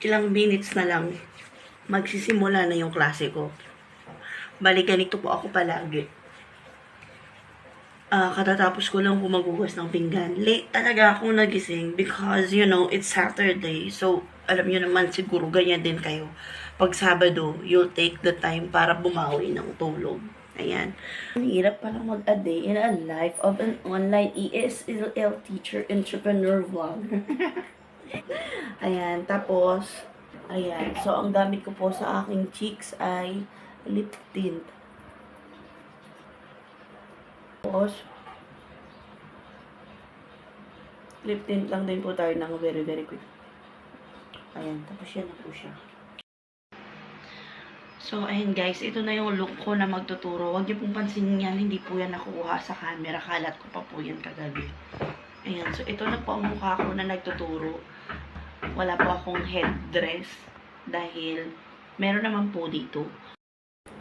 Ilang minutes na lang, magsisimula na yung klase ko. Bali, ganito po ako palagi. Katatapos ko lang humagugas ng pinggan. Late talaga akong nagising because, it's Saturday. So, alam nyo naman, siguro ganyan din kayo. Pag Sabado, you'll take the time para bumawi ng tulog. Ayan. Ang hirap palang mag-a day in a life of an online ESL teacher entrepreneur vlogger. Ayan. Tapos, ayan. So, ang gamit ko po sa aking cheeks ay lip tint. Tapos, lip tint lang din po tayo ng very, very quick. Ayan, tapos yan na po siya. So, ayan guys, ito na yung look ko na magtuturo. Huwag niyo pong pansinin yan, hindi po yan nakuha sa camera. Kalat ko pa po yan kagabi. Ayan, so ito na po ang mukha ko na nagtuturo. Wala po akong headdress dahil meron naman po dito.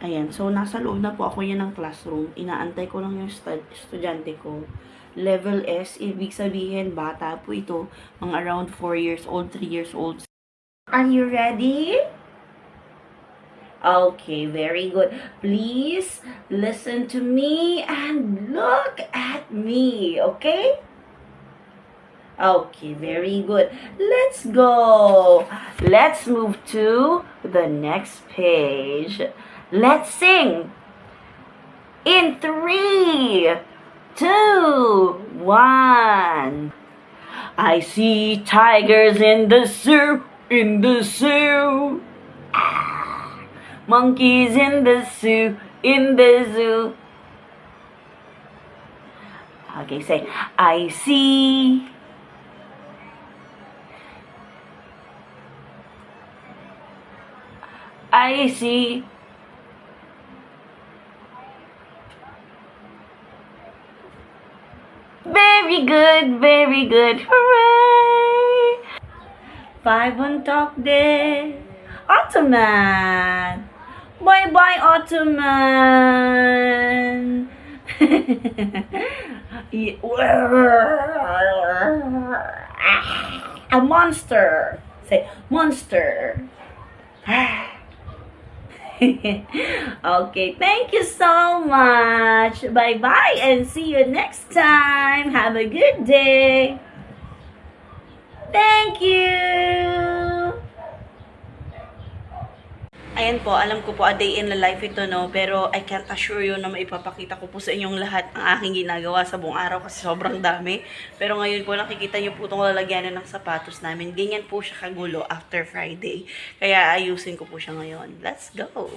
Ayan, so nasa loob na po ako yan ng classroom. Inaantay ko lang yung estudyante ko. Level S, ibig sabihin, bata po ito. Mga around 4 years old, 3 years old. Are you ready? Okay, very good. Please listen to me and look at me, okay? Okay, very good. Let's go. Let's move to the next page. Let's sing. In 3, 2, 1. I see tigers in the zoo, in the zoo. Monkeys in the zoo, in the zoo. Okay, say, I see. I see. Very good, very good. Hooray! 5 on top there. Ottoman. Bye-bye, Ottoman. A monster. Say, monster. Okay, thank you so much. Bye-bye and see you next time. Have a good day. Thank you. Ayan po, alam ko po a day in the life ito, no? Pero I can't assure you na maipapakita ko po sa inyong lahat ang aking ginagawa sa buong araw kasi sobrang dami. Pero ngayon po nakikita niyo po itong lalagyanan ng sapatos namin. Ganyan po siya kagulo after Friday. Kaya ayusin ko po siya ngayon. Let's go!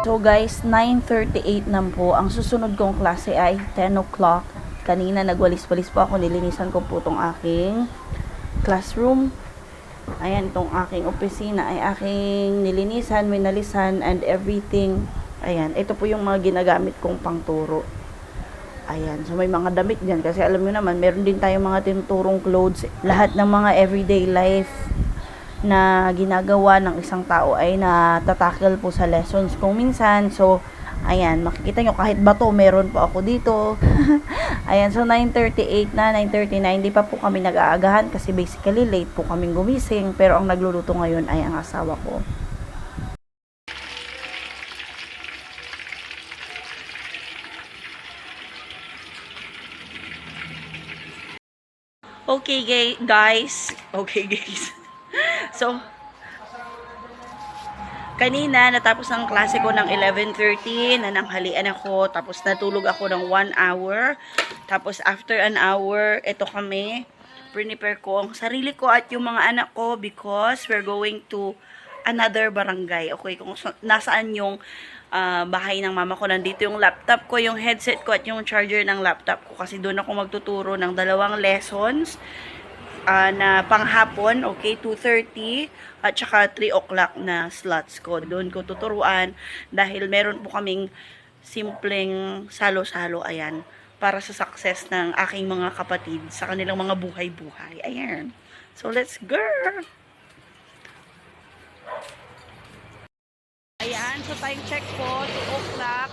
So guys, 9:38 na po. Ang susunod kong klase ay 10 o'clock. Kanina nagwalis-walis po ako. Nilinisan ko po itong aking classroom. Ayan, itong aking opisina ay aking nilinisan, minalisan, and everything. Ayan, ito po yung mga ginagamit kong pangturo. Ayan, so may mga damit dyan. Kasi alam nyo naman, meron din tayong mga tinuturong clothes. Lahat ng mga everyday life na ginagawa ng isang tao ay natatakil po sa lessons kung minsan. So, ayan, makikita nyo kahit bato, meron po ako dito. Ayan, so 9:38 na, 9:39, di pa po kami nag-aagahan kasi basically late po kaming gumising. Pero ang nagluluto ngayon ay ang asawa ko. Okay, guys. Okay, guys. So, kanina, natapos ang klase ko ng 11:30, nananghalian ako, tapos natulog ako ng 1 hour. Tapos, after an hour, ito kami, prepare ko ang sarili ko at yung mga anak ko because we're going to another barangay. Okay, kung nasaan yung bahay ng mama ko, nandito yung laptop ko, yung headset ko at yung charger ng laptop ko kasi doon ako magtuturo ng 2 lessons na panghapon, okay, 2:30 at saka 3 o'clock na slots ko. Doon ko tuturuan dahil meron po kaming simpleng salo-salo, ayan, para sa success ng aking mga kapatid sa kanilang mga buhay-buhay. Ayan. So, let's go! Ayan, so time check po, 2 o'clock.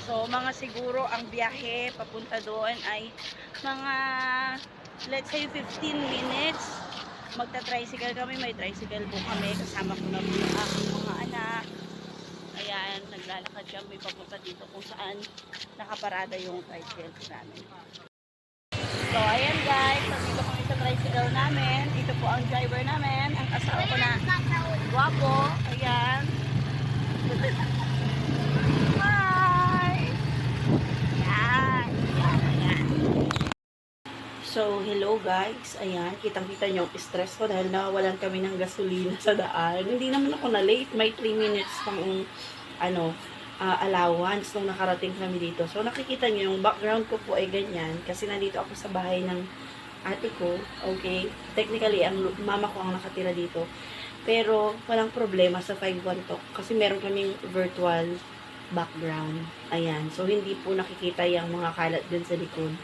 So, mga siguro ang biyahe papunta doon ay mga, let's say, 15 minutes. Magta-tricycle kami, may tricycle po kami. Kasama ko na po yung aking mga anak. Ayan, naglalakad kami papunta dito kung saan nakaparada yung tricycle namin. So, ayan guys, dito kami sa tricycle namin. Ito po ang driver namin. Ang asawa ko na guwapo. Ayan. Hi! Ayan. Ayan. So, hello guys. Ayan, kitang-kita nyo, stress ko dahil nawawalan kami ng gasolina sa daan. Hindi naman ako na late. May 3 minutes pang allowance nung nakarating kami dito. So, nakikita nyo, yung background ko po ay ganyan. Kasi nandito ako sa bahay ng ate ko. Okay? Technically, ang mama ko ang nakatira dito. Pero, walang problema sa 5-1 talk. Kasi meron kaming virtual background. Ayan. So, hindi po nakikita yung mga kalat dun sa likod.